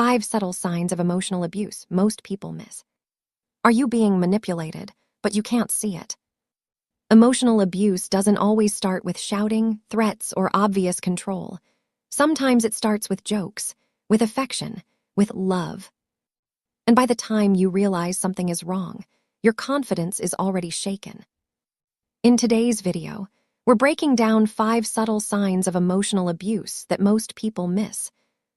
5 subtle signs of emotional abuse most people miss. Are you being manipulated, but you can't see it? Emotional abuse doesn't always start with shouting, threats, or obvious control. Sometimes it starts with jokes, with affection, with love. And by the time you realize something is wrong, your confidence is already shaken. In today's video, we're breaking down 5 subtle signs of emotional abuse that most people miss,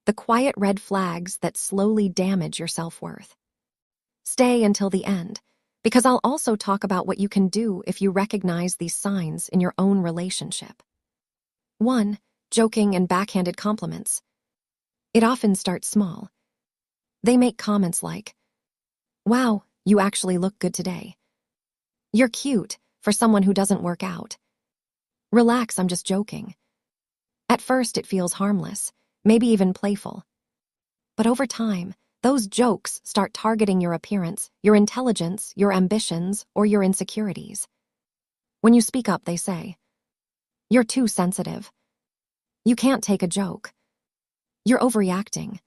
the quiet red flags that slowly damage your self-worth. Stay until the end, because I'll also talk about what you can do if you recognize these signs in your own relationship. 1. Joking and backhanded compliments. It often starts small. They make comments like, "Wow, you actually look good today. You're cute for someone who doesn't work out. Relax, I'm just joking." At first, it feels harmless, maybe even playful. But over time, those jokes start targeting your appearance, your intelligence, your ambitions, or your insecurities. When you speak up, they say, "You're too sensitive. You can't take a joke. You're overreacting."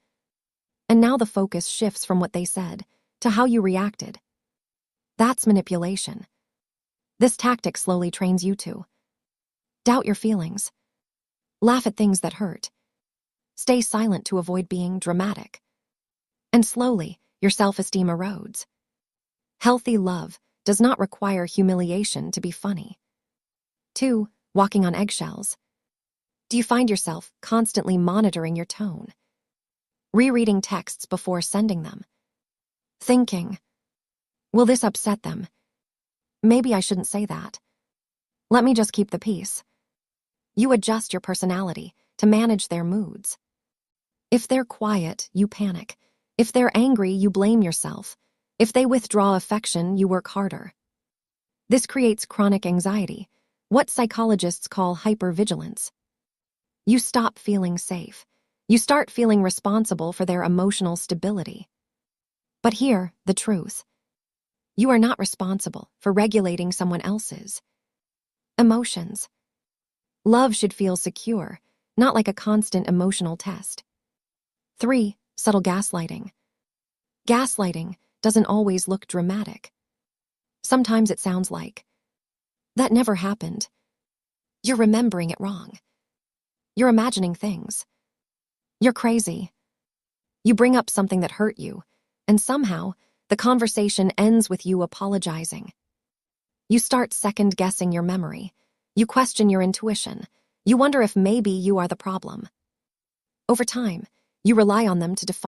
And now the focus shifts from what they said to how you reacted. That's manipulation. This tactic slowly trains you to doubt your feelings, laugh at things that hurt, stay silent to avoid being dramatic. And slowly, your self-esteem erodes. Healthy love does not require humiliation to be funny. 2. Walking on eggshells. Do you find yourself constantly monitoring your tone? Rereading texts before sending them? Thinking, will this upset them? Maybe I shouldn't say that. Let me just keep the peace. You adjust your personality to manage their moods. If they're quiet, you panic. If they're angry, you blame yourself. If they withdraw affection, you work harder. This creates chronic anxiety, what psychologists call hypervigilance. You stop feeling safe. You start feeling responsible for their emotional stability. But here, the truth. You are not responsible for regulating someone else's emotions. Love should feel secure, not like a constant emotional test. 3. Subtle gaslighting. Gaslighting doesn't always look dramatic. Sometimes it sounds like, "That never happened. You're remembering it wrong. You're imagining things. You're crazy." You bring up something that hurt you, and somehow the conversation ends with you apologizing. You start second-guessing your memory. You question your intuition. You wonder if maybe you are the problem. Over time, you rely on them to define